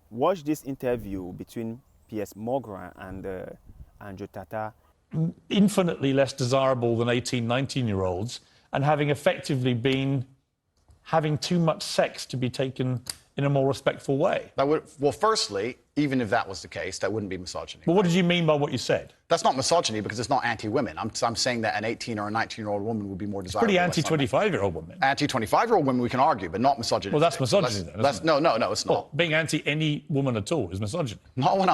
watched this interview between Piers Morgan and Andrew Tata. Infinitely less desirable than 18, 19-year-olds, and having effectively been having too much sex to be taken in a more respectful way. Well, firstly, even if that was the case, that wouldn't be misogyny. But what did you mean by what you said? That's not misogyny because it's not anti-women. I'm saying that an 18 or a 19-year-old woman would be more desirable. Pretty anti-25-year-old woman. Anti-25-year-old women we can argue, but not misogyny. Well, that's misogyny then, isn't it? No, it's not. Well, being anti any woman at all is misogyny. Not when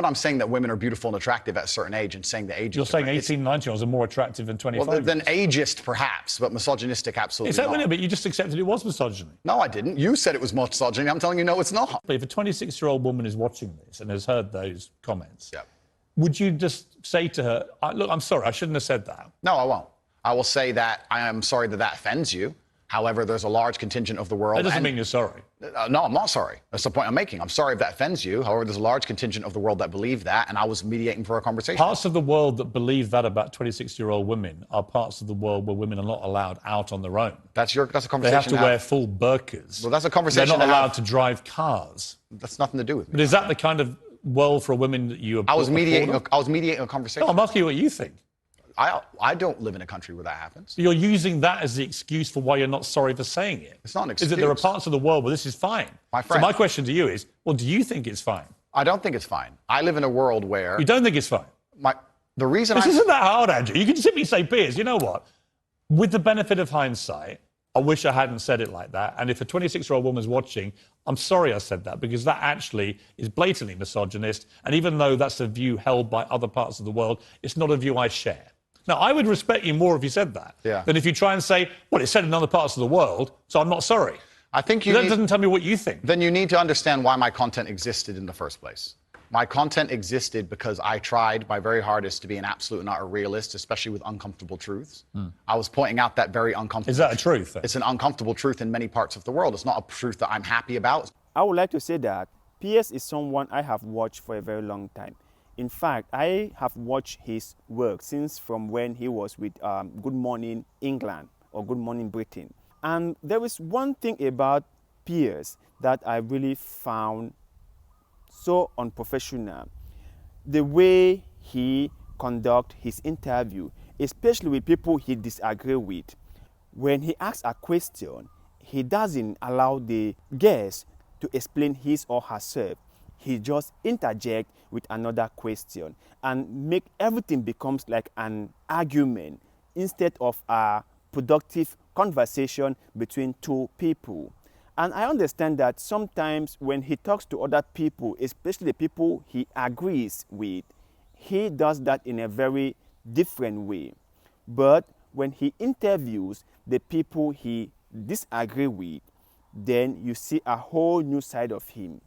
I'm saying that women are beautiful and attractive at a certain age and saying the age You're is saying different. 18, 19-year-olds are more attractive than 25. Well, then ageist perhaps, but misogynistic absolutely Is that not. but you just accepted it was misogyny? No, I didn't. You said it was misogyny. I'm telling you, no, it's not. If a 26-year-old woman is watching this and has heard those comments, Yeah. would you just say to her, look, I'm sorry, I shouldn't have said that? No, I won't. I will say that I am sorry that offends you. However, there's a large contingent of the world. That doesn't mean you're sorry. No, I'm not sorry. That's the point I'm making. I'm sorry if that offends you. However, there's a large contingent of the world that believe that, and I was mediating for a conversation. Parts of the world that believe that about 26-year-old women are parts of the world where women are not allowed out on their own. That's a conversation. They have to wear full burqas. Well, that's a conversation. They're not allowed to drive cars. That's nothing to do with me. But is that the kind of world for women that you? I was mediating a conversation. No, I'm asking you what you think. I don't live in a country where that happens. You're using that as the excuse for why you're not sorry for saying it. It's not an excuse. Is that there are parts of the world where this is fine? My friend. So my question to you is, well, do you think it's fine? I don't think it's fine. I live in a world where You don't think it's fine? the reason This isn't that hard, Andrew. You can simply say, Piers, you know what? With the benefit of hindsight, I wish I hadn't said it like that. And if a 26-year-old woman's watching, I'm sorry I said that, because that actually is blatantly misogynist. And even though that's a view held by other parts of the world, it's not a view I share. Now, I would respect you more if you said that than if you try and say, well, it's said in other parts of the world, so I'm not sorry. I think that doesn't tell me what you think. Then you need to understand why my content existed in the first place. My content existed because I tried my very hardest to be an absolute and utter realist, especially with uncomfortable truths. I was pointing out that very uncomfortable. Is that a truth? It's an uncomfortable truth in many parts of the world. It's not a truth that I'm happy about. I would like to say that Piers is someone I have watched for a very long time. In fact, I have watched his work since from when he was with Good Morning England or Good Morning Britain. And there is one thing about Piers that I really found so unprofessional. The way he conducts his interview, especially with people he disagree with. When he asks a question, he doesn't allow the guest to explain his or herself. He just interjects with another question and make everything becomes like an argument instead of a productive conversation between two people. And I understand that sometimes when he talks to other people, especially the people he agrees with, he does that in a very different way. But when he interviews the people he disagrees with, then you see a whole new side of him.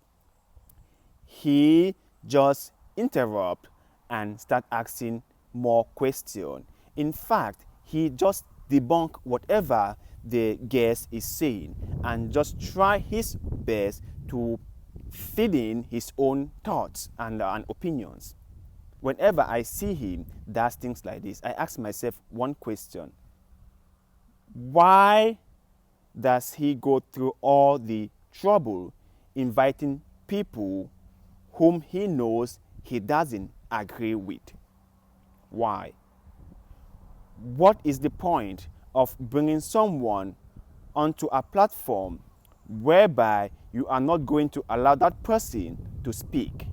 He just interrupt and start asking more questions. In fact, he just debunk whatever the guest is saying and just try his best to feed in his own thoughts and opinions. Whenever I see him does things like this, I ask myself one question. Why does he go through all the trouble inviting people whom he knows he doesn't agree with? Why? What is the point of bringing someone onto a platform whereby you are not going to allow that person to speak?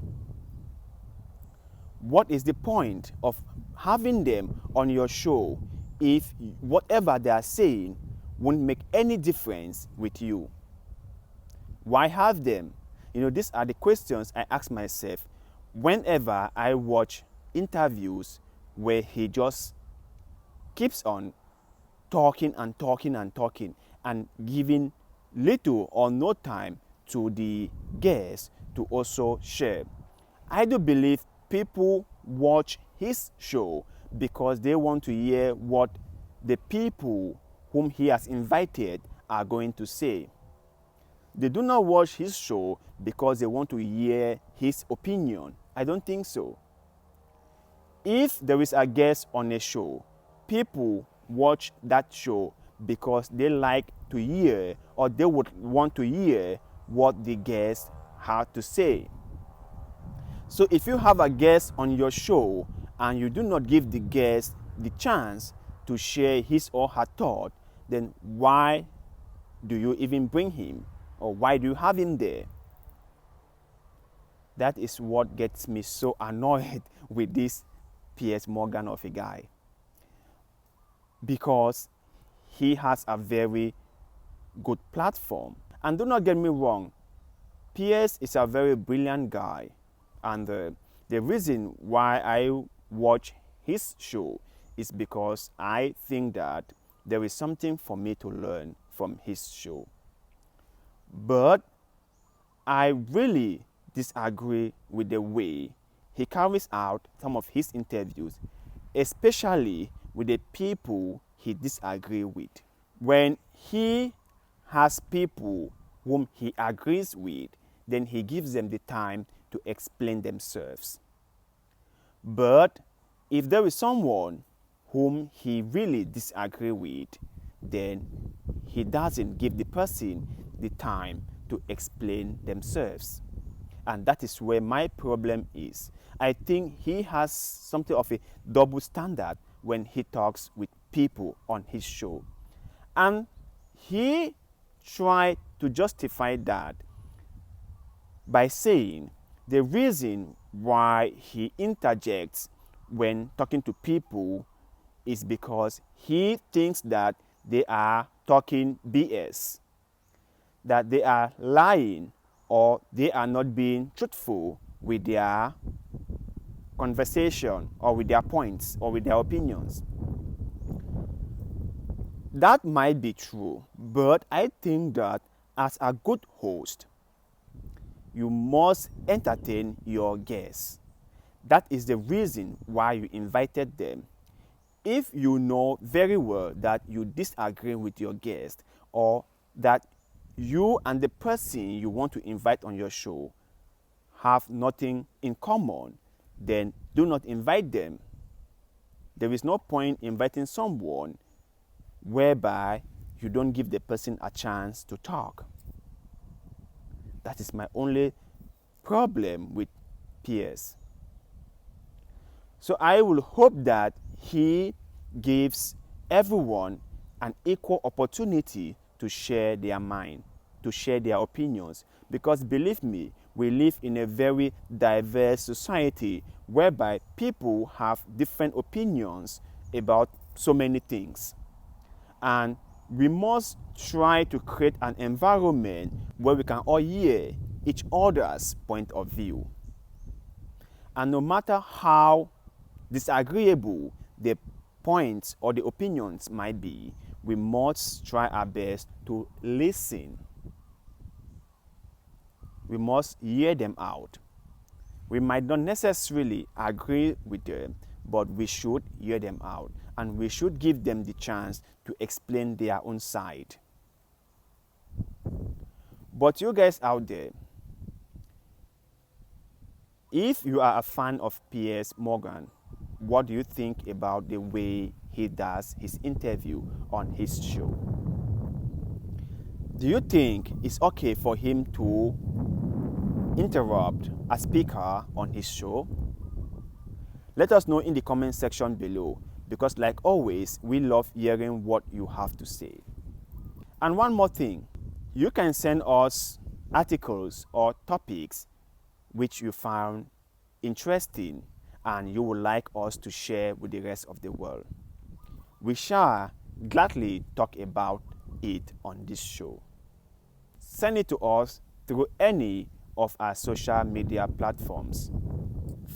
What is the point of having them on your show if whatever they are saying won't make any difference with you? Why have them? You know, these are the questions I ask myself whenever I watch interviews where he just keeps on talking and talking and talking and giving little or no time to the guests to also share. I do believe people watch his show because they want to hear what the people whom he has invited are going to say. They do not watch his show because they want to hear his opinion. I don't think so. If there is a guest on a show, people watch that show because they like to hear or they would want to hear what the guest had to say. So if you have a guest on your show and you do not give the guest the chance to share his or her thought, then why do you even bring him? Or why do you have him there? That is what gets me so annoyed with this Piers Morgan of a guy. Because he has a very good platform. And do not get me wrong, Piers is a very brilliant guy. And the reason why I watch his show is because I think that there is something for me to learn from his show. But I really disagree with the way he carries out some of his interviews, especially with the people he disagrees with. When he has people whom he agrees with, then he gives them the time to explain themselves. But if there is someone whom he really disagrees with, then he doesn't give the person the time to explain themselves. And that is where my problem is. I think he has something of a double standard when he talks with people on his show. And he tried to justify that by saying the reason why he interjects when talking to people is because he thinks that they are talking BS, that they are lying, or they are not being truthful with their conversation or with their points or with their opinions. That might be true, but I think that as a good host, you must entertain your guests. That is the reason why you invited them. If you know very well that you disagree with your guest, or that you and the person you want to invite on your show have nothing in common, then do not invite them. There is no point inviting someone whereby you don't give the person a chance to talk. That is my only problem with Piers. So I will hope that he gives everyone an equal opportunity to share their mind, to share their opinions. Because believe me, we live in a very diverse society whereby people have different opinions about so many things. And we must try to create an environment where we can all hear each other's point of view. And no matter how disagreeable the points or the opinions might be, we must try our best to listen. We must hear them out. We might not necessarily agree with them, but we should hear them out. And we should give them the chance to explain their own side. But you guys out there, if you are a fan of Piers Morgan, what do you think about the way he does his interview on his show? Do you think it's okay for him to interrupt a speaker on his show? Let us know in the comment section below, because like always, we love hearing what you have to say. And one more thing, you can send us articles or topics which you found interesting and you would like us to share with the rest of the world. We shall gladly talk about it on this show. Send it to us through any of our social media platforms.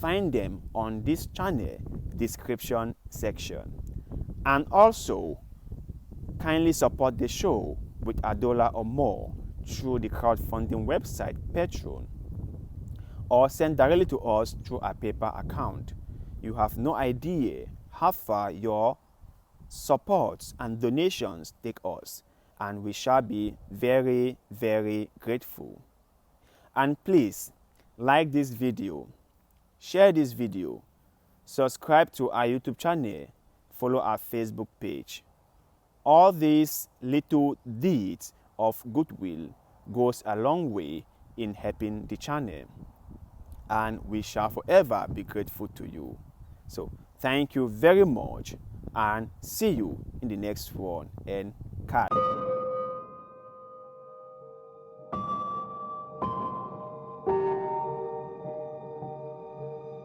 Find them on this channel description section. And also, kindly support the show with $1 or more through the crowdfunding website Patreon, or send directly to us through our PayPal account. You have no idea how far your supports and donations take us, and we shall be very, very grateful. And please, like this video, share this video, subscribe to our YouTube channel, follow our Facebook page. All these little deeds of goodwill goes a long way in helping the channel. And we shall forever be grateful to you. So thank you very much, and see you in the next one. And cut.